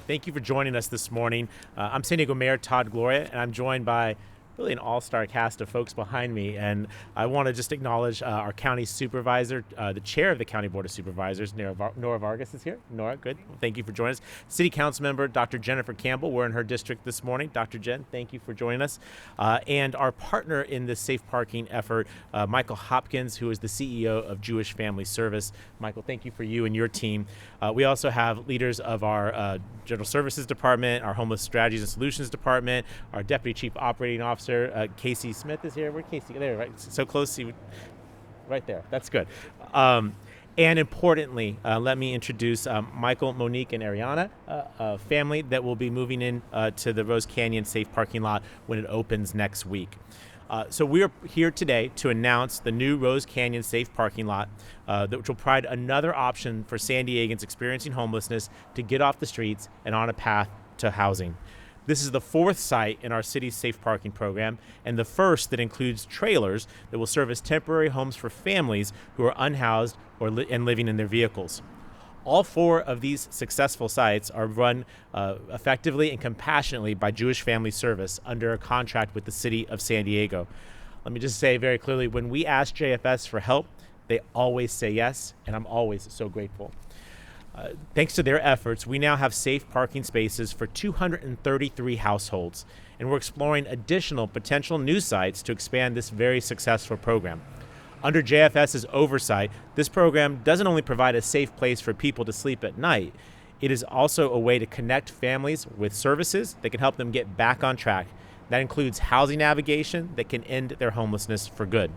Thank you for joining us this morning. I'm San Diego Mayor Todd Gloria, and I'm joined by really an all-star cast of folks behind me. And I want to just acknowledge our county supervisor, the chair of the County Board of Supervisors, Nora Vargas is here. Nora, good. Well, thank you for joining us. City Council member Dr. Jennifer Campbell. We're in her district this morning. Dr. Jen, thank you for joining us. And our partner in this safe parking effort, Michael Hopkins, who is the CEO of Jewish Family Service. Michael, thank you for you and your team. We also have leaders of our General Services Department, our Homeless Strategies and Solutions Department, our Deputy Chief Operating Officer, Casey Smith is here. Where's Casey? There, right? So close. Right there. That's good. And importantly, let me introduce Michael, Monique, and Ariana, a family that will be moving in to the Rose Canyon Safe Parking Lot when it opens next week. So we are here today to announce the new Rose Canyon Safe Parking Lot, which will provide another option for San Diegans experiencing homelessness to get off the streets and on a path to housing. This is the fourth site in our city's safe parking program, and the first that includes trailers that will serve as temporary homes for families who are unhoused and living in their vehicles. All four of these successful sites are run effectively and compassionately by Jewish Family Service under a contract with the city of San Diego. Let me just say very clearly, when we ask JFS for help, they always say yes, and I'm always so grateful. Thanks to their efforts, we now have safe parking spaces for 233 households, and we're exploring additional potential new sites to expand this very successful program. Under JFS's oversight, this program doesn't only provide a safe place for people to sleep at night, it is also a way to connect families with services that can help them get back on track. That includes housing navigation that can end their homelessness for good.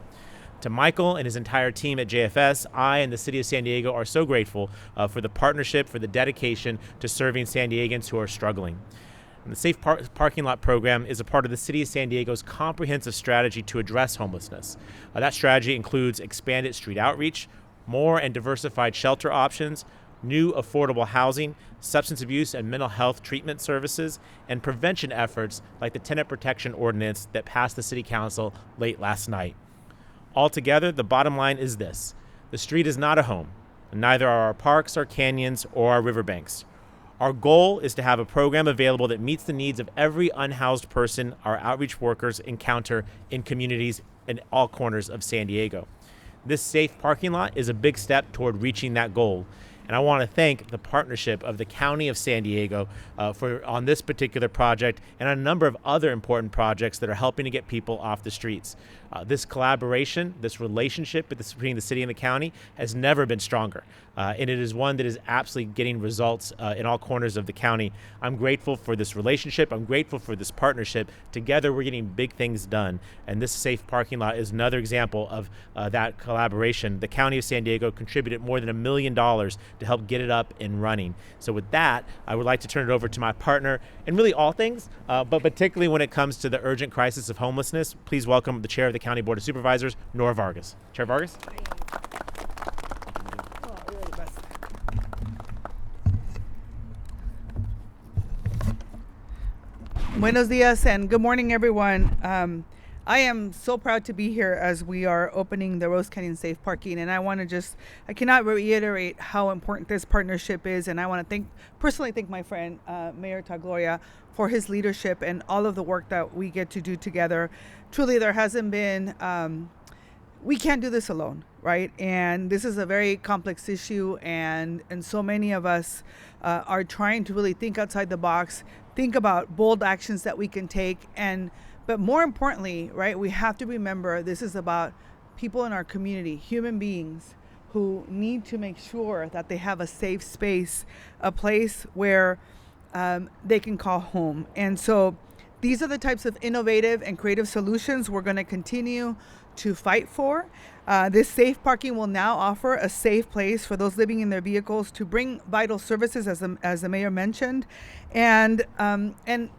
To Michael and his entire team at JFS, I and the City of San Diego are so grateful for the partnership, for the dedication to serving San Diegans who are struggling. And the Safe Parking Lot program is a part of the City of San Diego's comprehensive strategy to address homelessness. That strategy includes expanded street outreach, more and diversified shelter options, new affordable housing, substance abuse and mental health treatment services, and prevention efforts like the Tenant Protection Ordinance that passed the City Council late last night. Altogether, the bottom line is this: the street is not a home, and neither are our parks, our canyons, or our riverbanks. Our goal is to have a program available that meets the needs of every unhoused person our outreach workers encounter in communities in all corners of San Diego. This safe parking lot is a big step toward reaching that goal. And I want to thank the partnership of the County of San Diego on this particular project and a number of other important projects that are helping to get people off the streets. This collaboration, this relationship between the city and the county has never been stronger. And it is one that is absolutely getting results in all corners of the county. I'm grateful for this relationship. I'm grateful for this partnership. Together, we're getting big things done. And this safe parking lot is another example of that collaboration. The County of San Diego contributed more than $1 million to help get it up and running. So with that, I would like to turn it over to my partner in really all things, but particularly when it comes to the urgent crisis of homelessness. Please welcome the chair of the County Board of Supervisors, Nora Vargas. Chair Vargas. Buenos dias and good morning, everyone. I am so proud to be here as we are opening the Rose Canyon Safe Parking, and I cannot reiterate how important this partnership is, and I want to personally thank my friend, Mayor Todd Gloria, for his leadership and all of the work that we get to do together. Truly, there hasn't been, we can't do this alone, right? And this is a very complex issue, and so many of us are trying to really think outside the box, think about bold actions that we can take, but more importantly, right, we have to remember this is about people in our community, human beings who need to make sure that they have a safe space, a place where they can call home. And so these are the types of innovative and creative solutions we're going to continue to fight for. This safe parking will now offer a safe place for those living in their vehicles to bring vital services, as the mayor mentioned. And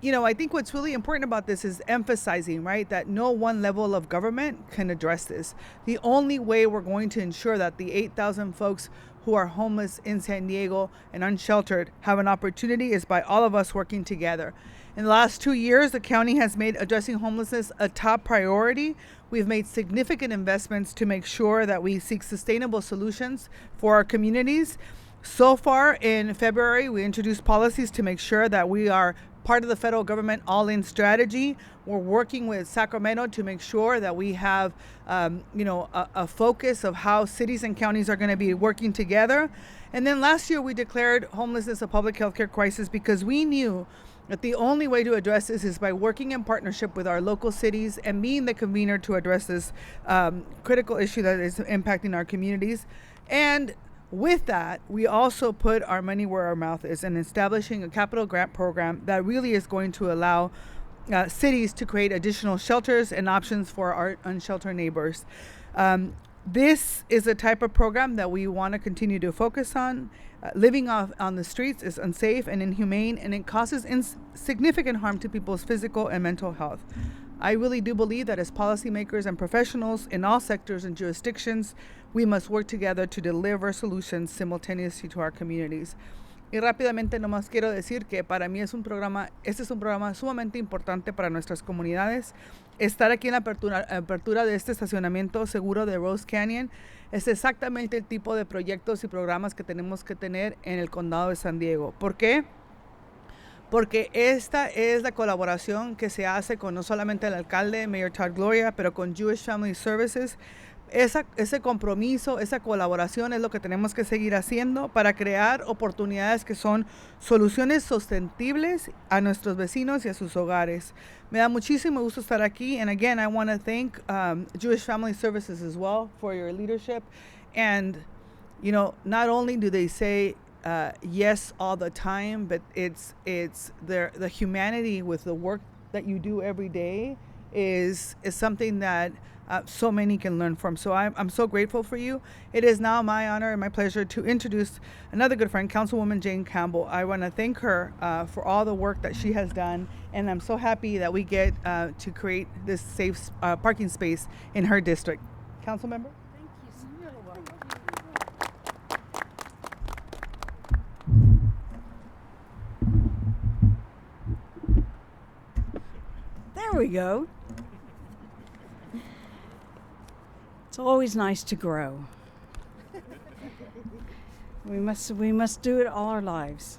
you know, I think what's really important about this is emphasizing, right, that no one level of government can address this. The only way we're going to ensure that the 8,000 folks who are homeless in San Diego and unsheltered have an opportunity is by all of us working together. In the last 2 years, the county has made addressing homelessness a top priority. We've made significant investments to make sure that we seek sustainable solutions for our communities. So far in February, we introduced policies to make sure that we are part of the federal government all-in strategy. We're working with Sacramento to make sure that we have, a focus of how cities and counties are going to be working together. And then last year, we declared homelessness a public health care crisis because we knew that the only way to address this is by working in partnership with our local cities and being the convener to address this critical issue that is impacting our communities. And with that, we also put our money where our mouth is in establishing a capital grant program that really is going to allow cities to create additional shelters and options for our unsheltered neighbors. This is a type of program that we want to continue to focus on. Living on the streets is unsafe and inhumane, and it causes significant harm to people's physical and mental health. I really do believe that as policymakers and professionals in all sectors and jurisdictions, we must work together to deliver solutions simultaneously to our communities. Y rápidamente nomás quiero decir que para mí este es un programa sumamente importante para nuestras comunidades. Estar aquí en la apertura de este estacionamiento seguro de Rose Canyon es exactamente el tipo de proyectos y programas que tenemos que tener en el condado de San Diego. ¿Por qué? Porque esta es la colaboración que se hace con no solamente el alcalde, Mayor Todd Gloria, pero con Jewish Family Services. Ese compromiso, esa colaboración es lo que tenemos que seguir haciendo para crear oportunidades que son soluciones sostenibles a nuestros vecinos y a sus hogares. Me da muchísimo gusto estar aquí. And again, I want to thank Jewish Family Services as well for your leadership. And, not only do they say yes all the time, but it's the humanity with the work that you do every day is something that so many can learn from. So I'm so grateful for you. It is now my honor and my pleasure to introduce another good friend, Councilwoman Jane Campbell. I want to thank her for all the work that she has done, and I'm so happy that we get to create this safe parking space in her district. Council member? Thank you so much. There we go. It's always nice to grow. We must do it all our lives.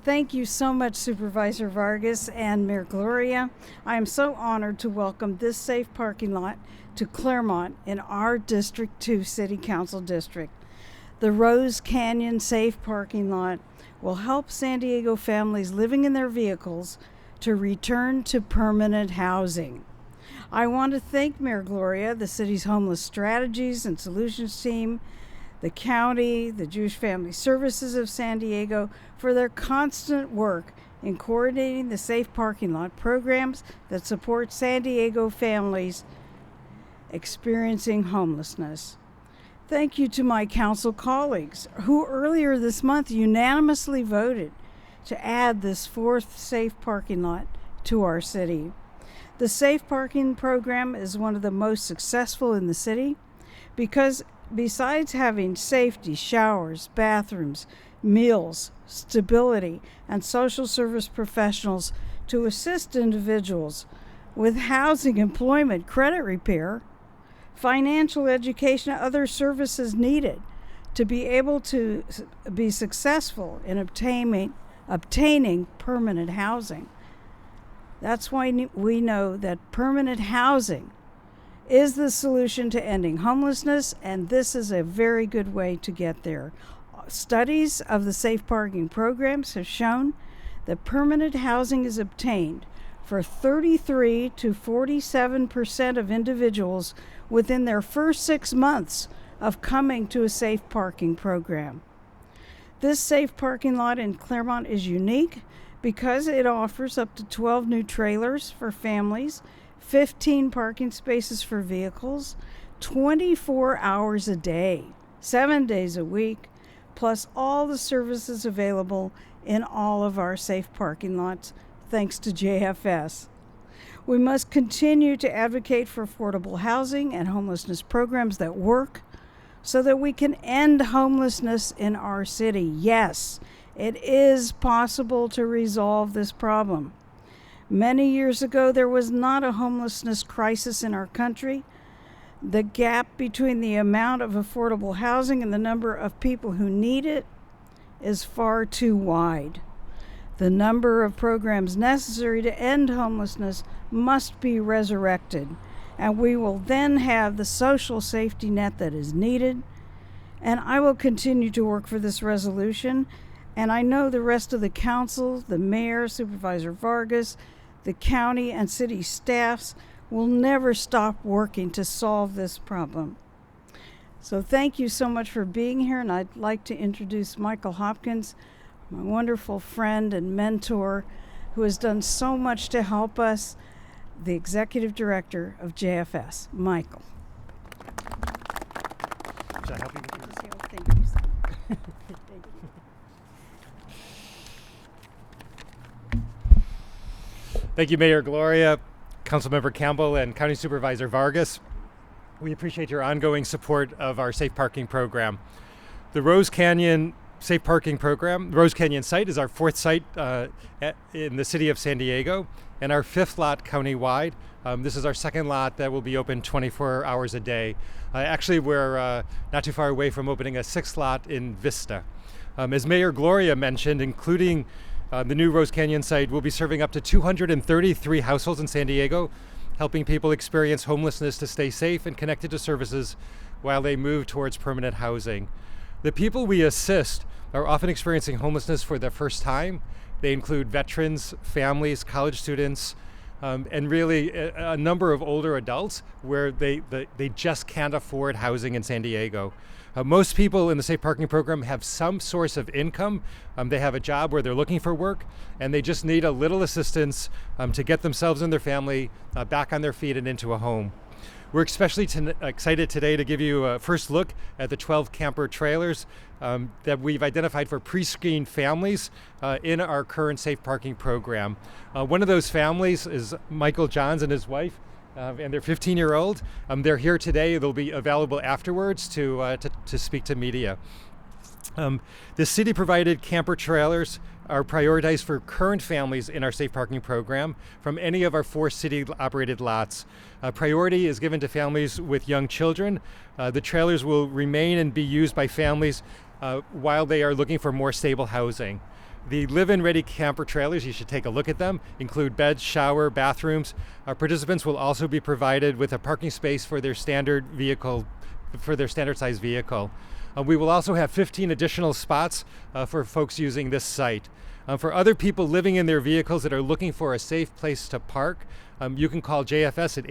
Thank you so much, Supervisor Vargas and Mayor Gloria. I am so honored to welcome this safe parking lot to Claremont in our District 2 City Council District. The Rose Canyon Safe Parking Lot will help San Diego families living in their vehicles to return to permanent housing. I want to thank Mayor Gloria, the city's homeless strategies and solutions team, the county, the Jewish Family Services of San Diego for their constant work in coordinating the safe parking lot programs that support San Diego families experiencing homelessness. Thank you to my council colleagues who earlier this month unanimously voted to add this fourth safe parking lot to our city. The safe parking program is one of the most successful in the city because besides having safety, showers, bathrooms, meals, stability, and social service professionals to assist individuals with housing, employment, credit repair, financial education, and other services needed to be able to be successful in obtaining permanent housing. That's why we know that permanent housing is the solution to ending homelessness, and this is a very good way to get there. Studies of the safe parking programs have shown that permanent housing is obtained for 33 to 47% of individuals within their first 6 months of coming to a safe parking program. This safe parking lot in Claremont is unique because it offers up to 12 new trailers for families, 15 parking spaces for vehicles, 24 hours a day, 7 days a week, plus all the services available in all of our safe parking lots, thanks to JFS. We must continue to advocate for affordable housing and homelessness programs that work so that we can end homelessness in our city. Yes, it is possible to resolve this problem. Many years ago, there was not a homelessness crisis in our country. The gap between the amount of affordable housing and the number of people who need it is far too wide. The number of programs necessary to end homelessness must be resurrected, and we will then have the social safety net that is needed. And I will continue to work for this resolution, and I know the rest of the council, the mayor, Supervisor Vargas, the county and city staffs will never stop working to solve this problem. So thank you so much for being here, and I'd like to introduce Michael Hopkins, my wonderful friend and mentor who has done so much to help us, the executive director of JFS. Michael. Should I help you with this? Thank you. Thank you. Thank you, Mayor Gloria, Councilmember Campbell, and County Supervisor Vargas. We appreciate your ongoing support of our safe parking program. The Rose Canyon Safe Parking Program, the Rose Canyon site is our fourth site in the city of San Diego and our fifth lot countywide. This is our second lot that will be open 24 hours a day. Actually, we're not too far away from opening a sixth lot in Vista. As Mayor Gloria mentioned, including the new Rose Canyon site, will be serving up to 233 households in San Diego, helping people experience homelessness to stay safe and connected to services while they move towards permanent housing. The people we assist are often experiencing homelessness for the first time. They include veterans, families, college students, and really a number of older adults where they just can't afford housing in San Diego. Most people in the Safe Parking Program have some source of income. They have a job where they're looking for work, and they just need a little assistance to get themselves and their family back on their feet and into a home. We're especially excited today to give you a first look at the 12 camper trailers that we've identified for pre-screened families in our current safe parking program. One of those families is Michael Johns and his wife and their 15-year-old. They're here today. They'll be available afterwards to speak to media. The city-provided camper trailers are prioritized for current families in our safe parking program from any of our 4 city-operated lots. Priority is given to families with young children. The trailers will remain and be used by families while they are looking for more stable housing. The live-in ready camper trailers, you should take a look at them, include beds, shower, bathrooms. Our participants will also be provided with a parking space for their standard size vehicle. We will also have 15 additional spots for folks using this site. For other people living in their vehicles that are looking for a safe place to park, you can call JFS at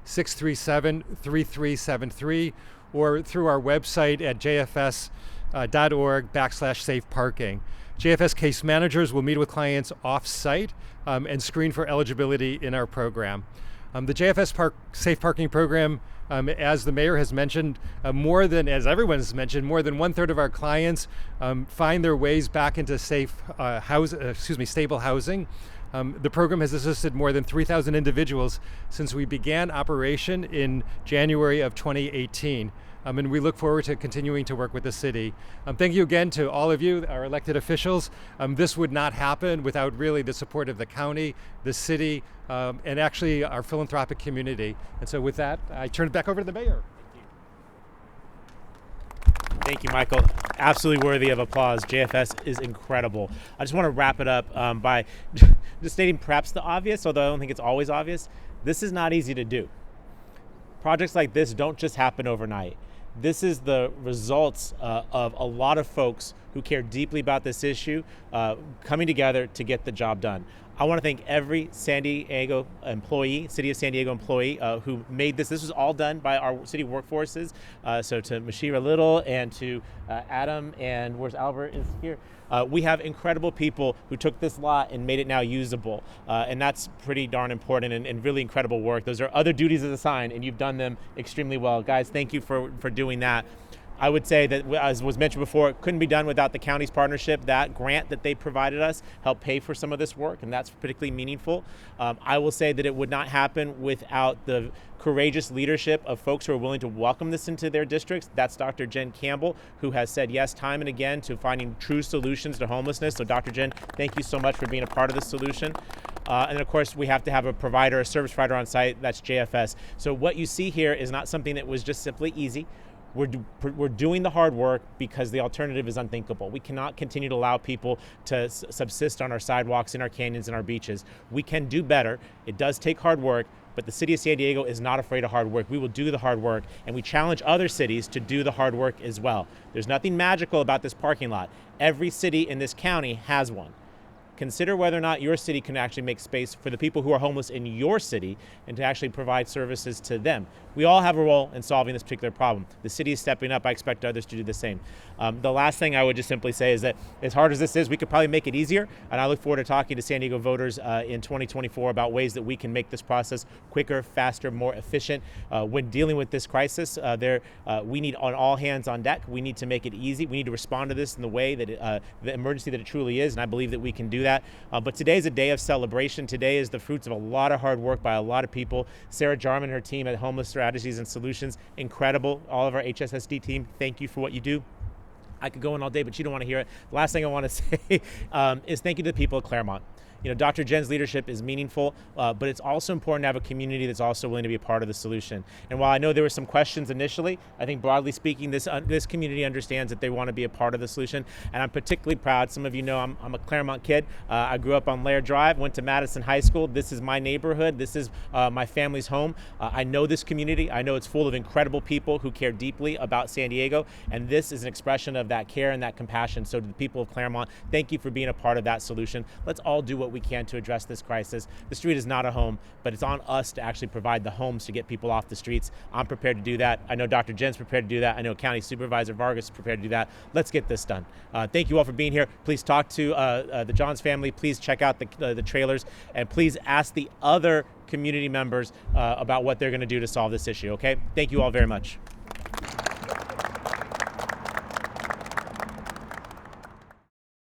858-637-3373 or through our website at jfs.org/safe parking. JFS case managers will meet with clients off-site and screen for eligibility in our program. The JFS Safe Parking Program, as the mayor has mentioned, as everyone has mentioned, more than 1/3 of our clients find their ways back into stable housing. The program has assisted more than 3,000 individuals since we began operation in January of 2018. And we look forward to continuing to work with the city. Thank you again to all of you, our elected officials. This would not happen without really the support of the county, the city, and actually our philanthropic community. And so with that, I turn it back over to the mayor. Thank you, Michael. Absolutely worthy of applause. JFS is incredible. I just want to wrap it up by just stating perhaps the obvious, although I don't think it's always obvious. This is not easy to do. Projects like this don't just happen overnight. This is the results of a lot of folks who care deeply about this issue coming together to get the job done. I want to thank every San Diego employee, City of San Diego employee who made this. This was all done by our city workforces. So to Mashira Little and to Adam, and where's Albert is here. We have incredible people who took this lot and made it now usable. And that's pretty darn important and really incredible work. Those are other duties as assigned, and you've done them extremely well. Guys, thank you for doing that. I would say that, as was mentioned before, it couldn't be done without the county's partnership. That grant that they provided us helped pay for some of this work, and that's particularly meaningful. I will say that it would not happen without the courageous leadership of folks who are willing to welcome this into their districts. That's Dr. Jen Campbell, who has said yes time and again to finding true solutions to homelessness. So Dr. Jen, thank you so much for being a part of this solution. And then of course we have to have a provider, a service provider on site, that's JFS. So what you see here is not something that was just simply easy. We're doing the hard work because the alternative is unthinkable. We cannot continue to allow people to subsist on our sidewalks, in our canyons, and our beaches. We can do better. It does take hard work, but the city of San Diego is not afraid of hard work. We will do the hard work, and we challenge other cities to do the hard work as well. There's nothing magical about this parking lot. Every city in this county has one. Consider whether or not your city can actually make space for the people who are homeless in your city and to actually provide services to them. We all have a role in solving this particular problem. The city is stepping up. I expect others to do the same. The last thing I would just simply say is that as hard as this is, we could probably make it easier. And I look forward to talking to San Diego voters in 2024 about ways that we can make this process quicker, faster, more efficient. When dealing with this crisis, we need on all hands on deck. We need to make it easy. We need to respond to this in the way that the emergency that it truly is. And I believe that we can do that. But today is a day of celebration. Today is the fruits of a lot of hard work by a lot of people. Sarah Jarman and her team at Homeless Strategies and Solutions, incredible. All of our HSSD team, thank you for what you do. I could go in all day, but you don't want to hear it. The last thing I want to say is thank you to the people of Claremont. You know, Dr. Jen's leadership is meaningful, but it's also important to have a community that's also willing to be a part of the solution. And while I know there were some questions initially, I think broadly speaking, this community understands that they want to be a part of the solution. And I'm particularly proud. Some of you know I'm a Claremont kid. I grew up on Laird Drive, went to Madison High School. This is my neighborhood. This is my family's home. I know this community. I know it's full of incredible people who care deeply about San Diego. And this is an expression of that care and that compassion. So to the people of Claremont, thank you for being a part of that solution. Let's all do what we can to address this crisis. The street is not a home, but it's on us to actually provide the homes to get people off the streets. I'm prepared to do that. I know Dr. Jen's prepared to do that. I know County Supervisor Vargas is prepared to do that. Let's get this done. Thank you all for being here. Please talk to the Johns family. Please check out the trailers, and please ask the other community members about what they're going to do to solve this issue, okay? Thank you all very much.